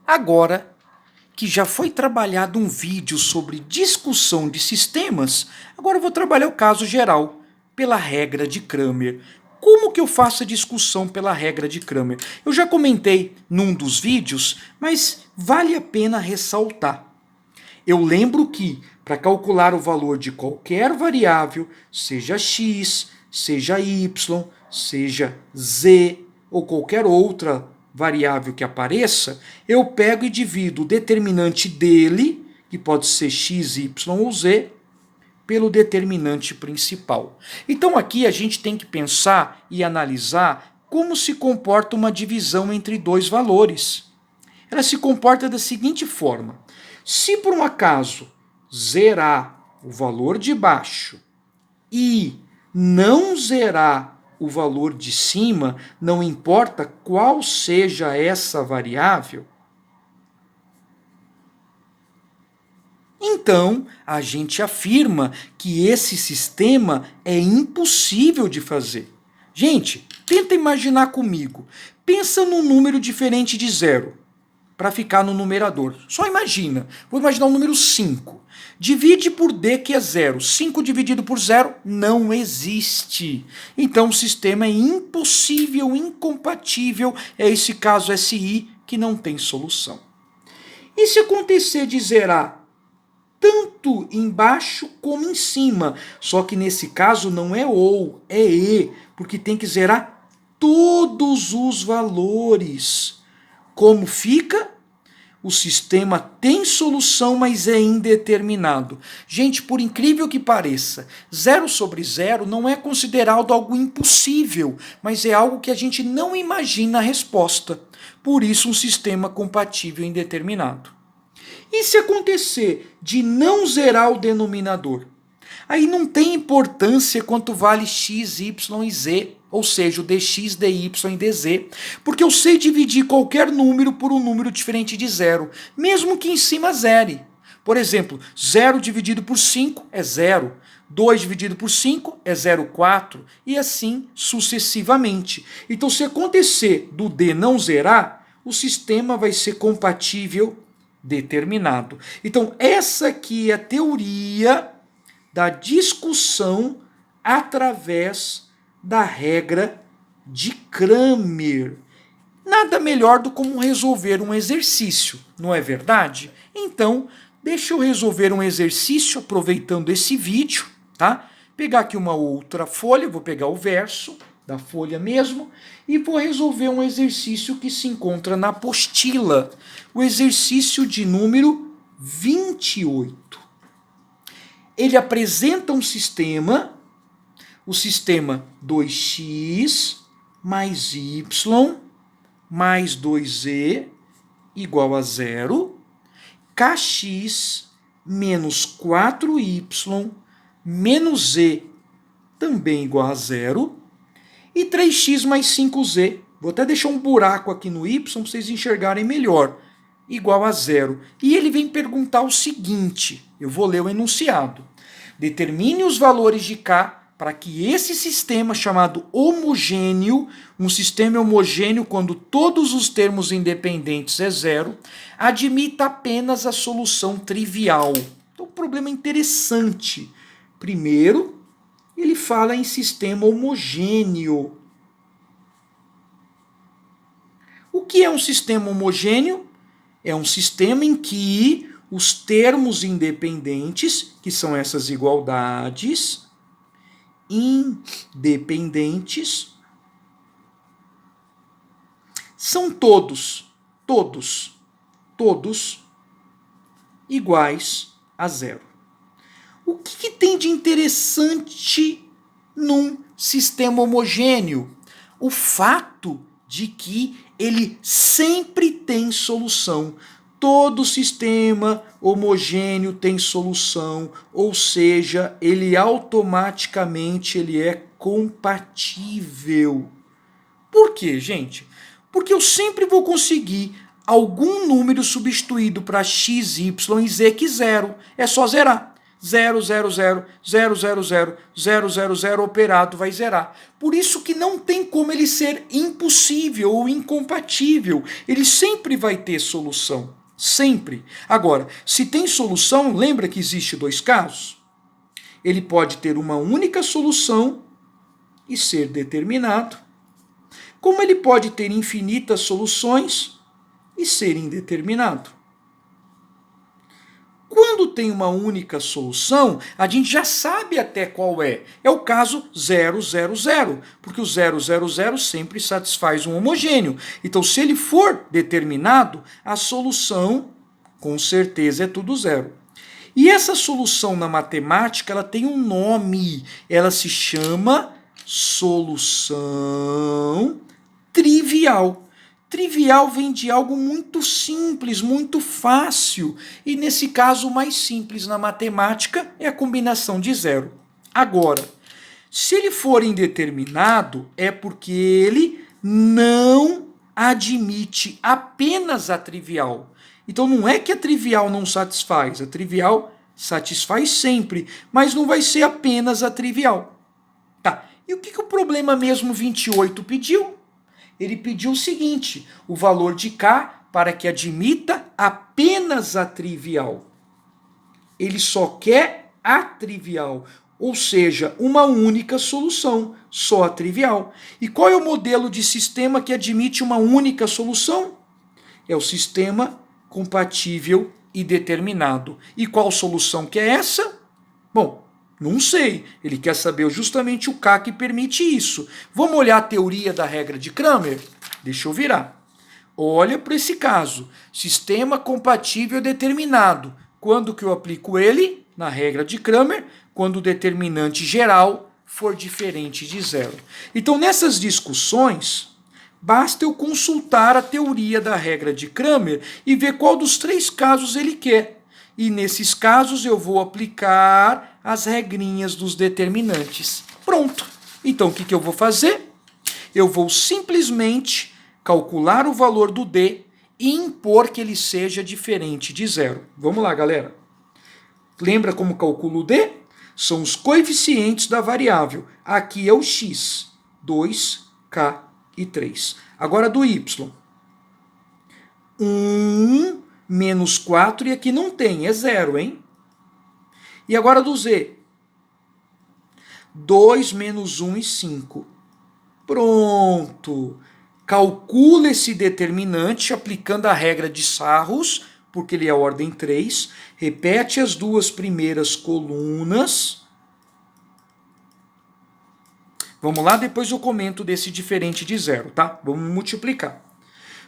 Agora que já foi trabalhado um vídeo sobre discussão de sistemas, agora eu vou trabalhar o caso geral, pela regra de Cramer. Como que eu faço a discussão pela regra de Cramer? Eu já comentei num dos vídeos, mas vale a pena ressaltar. Eu lembro que, para calcular o valor de qualquer variável, seja x, seja y, seja z ou qualquer outra variável que apareça, eu pego e divido o determinante dele, que pode ser x, y ou z, pelo determinante principal. Então aqui a gente tem que pensar e analisar como se comporta uma divisão entre dois valores. Ela se comporta da seguinte forma: se por um acaso zerar o valor de baixo e não zerar o valor de cima, não importa qual seja essa variável, então a gente afirma que esse sistema é impossível de fazer. Gente, tenta imaginar comigo. Pensa num número diferente de zero, para ficar no numerador. Só imagina. Vou imaginar o número 5. Divide por d, que é zero. 5 dividido por zero não existe. Então o sistema é impossível, incompatível. É esse caso SI que não tem solução. E se acontecer de zerar tanto embaixo como em cima? Só que nesse caso não é ou, é e, porque tem que zerar todos os valores. Como fica? O sistema tem solução, mas é indeterminado. Gente, por incrível que pareça, 0 sobre 0 não é considerado algo impossível, mas é algo que a gente não imagina a resposta. Por isso, um sistema compatível indeterminado. E se acontecer de não zerar o denominador? Aí não tem importância quanto vale x, y e z, ou seja, o dx, dy e dz, porque eu sei dividir qualquer número por um número diferente de zero, mesmo que em cima zere. Por exemplo, 0 dividido por 5 é 0, 2 dividido por 5 é 0,4 e assim sucessivamente. Então, se acontecer do d não zerar, o sistema vai ser compatível determinado. Então, essa aqui é a teoria da discussão através da regra de Cramer. Nada melhor do que como resolver um exercício, não é verdade? Então, deixa eu resolver um exercício aproveitando esse vídeo, tá? Pegar aqui uma outra folha, vou pegar o verso da folha mesmo, e vou resolver um exercício que se encontra na apostila, o exercício de número 28. Ele apresenta um sistema, o sistema 2x mais y mais 2z igual a 0, kx menos 4y menos z também igual a 0, e 3x mais 5z, vou até deixar um buraco aqui no y para vocês enxergarem melhor, igual a 0. E ele vem perguntar o seguinte, eu vou ler o enunciado. Determine os valores de k para que esse sistema chamado homogêneo, um sistema homogêneo quando todos os termos independentes é zero, admita apenas a solução trivial. Então, um problema interessante. Primeiro, ele fala em sistema homogêneo. O que é um sistema homogêneo? É um sistema em que os termos independentes, que são essas igualdades, independentes, são todos iguais a zero. O que tem de interessante num sistema homogêneo? O fato de que ele sempre tem solução. Todo sistema homogêneo tem solução, ou seja, ele automaticamente é compatível. Por quê, gente? Porque eu sempre vou conseguir algum número substituído para x, y e z que zero. É só zerar. 0, 0, 0, 0, 0, 0, 0, 0, 0 operado vai zerar. Por isso que não tem como ele ser impossível ou incompatível. Ele sempre vai ter solução. Sempre. Agora, se tem solução, lembra que existe dois casos? Ele pode ter uma única solução e ser determinado, como ele pode ter infinitas soluções e ser indeterminado. Quando tem uma única solução, a gente já sabe até qual é. É o caso 0, 0, 0, porque o 0, 0, 0 sempre satisfaz um homogêneo. Então, se ele for determinado, a solução, com certeza, é tudo zero. E essa solução na matemática, ela tem um nome. Ela se chama solução trivial. Trivial vem de algo muito simples, muito fácil. E nesse caso, o mais simples na matemática é a combinação de zero. Agora, se ele for indeterminado, é porque ele não admite apenas a trivial. Então não é que a trivial não satisfaz, a trivial satisfaz sempre, mas não vai ser apenas a trivial. Tá, e o que o problema mesmo 28 pediu? Ele pediu o seguinte, o valor de K para que admita apenas a trivial. Ele só quer a trivial, ou seja, uma única solução, só a trivial. E qual é o modelo de sistema que admite uma única solução? É o sistema compatível e determinado. E qual solução que é essa? Bom, não sei. Ele quer saber justamente o K que permite isso. Vamos olhar a teoria da regra de Cramer? Deixa eu virar. Olha para esse caso. Sistema compatível determinado. Quando que eu aplico ele? Na regra de Cramer, quando o determinante geral for diferente de zero. Então, nessas discussões, basta eu consultar a teoria da regra de Cramer e ver qual dos três casos ele quer. E nesses casos eu vou aplicar as regrinhas dos determinantes. Pronto. Então o que eu vou fazer? Eu vou simplesmente calcular o valor do D e impor que ele seja diferente de zero. Vamos lá, galera. Lembra como calculo o D? São os coeficientes da variável. Aqui é o x, 2, k e 3. Agora do y. 1 menos 4 e aqui não tem, é zero, hein? E agora do z. 2 menos 1 e 5. Pronto. Calcula esse determinante aplicando a regra de Sarros, porque ele é ordem 3. Repete as duas primeiras colunas. Vamos lá, depois eu comento desse diferente de zero, tá? Vamos multiplicar.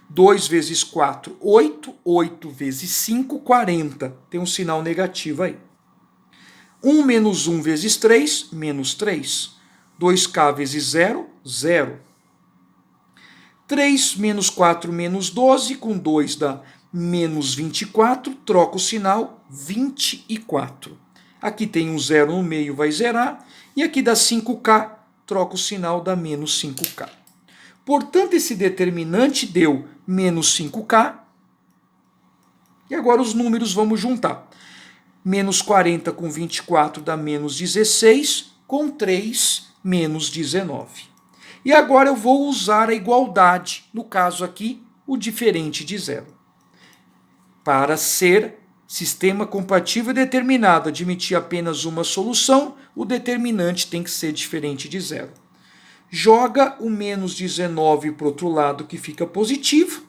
2 vezes 4, 8. 8 vezes 5, 40. Tem um sinal negativo aí. 1 menos 1 vezes 3, menos 3. 2k vezes 0, 0. 3 menos 4 menos 12, com 2 dá menos 24. Troca o sinal, 24. Aqui tem um 0 no meio, vai zerar. E aqui dá 5k, troca o sinal, dá menos 5k. Portanto, esse determinante deu menos 5k. E agora os números vamos juntar. Menos 40 com 24 dá menos 16, com 3, menos 19. E agora eu vou usar a igualdade, no caso aqui, o diferente de zero. Para ser sistema compatível e determinado, admitir apenas uma solução, o determinante tem que ser diferente de zero. Joga o menos 19 para o outro lado, que fica positivo,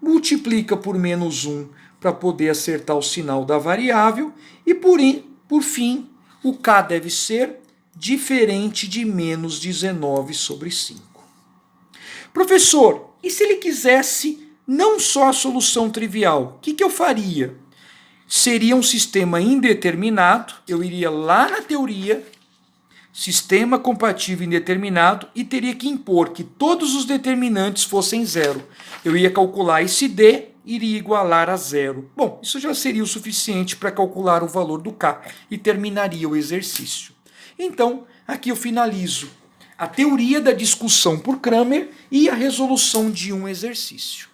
multiplica por menos 1 para poder acertar o sinal da variável, e por fim, o K deve ser diferente de menos 19 sobre 5. Professor, e se ele quisesse não só a solução trivial, o que eu faria? Seria um sistema indeterminado, eu iria lá na teoria, sistema compatível indeterminado, e teria que impor que todos os determinantes fossem zero. Eu ia calcular esse D, iria igualar a zero. Bom, isso já seria o suficiente para calcular o valor do K e terminaria o exercício. Então, aqui eu finalizo a teoria da discussão por Cramer e a resolução de um exercício.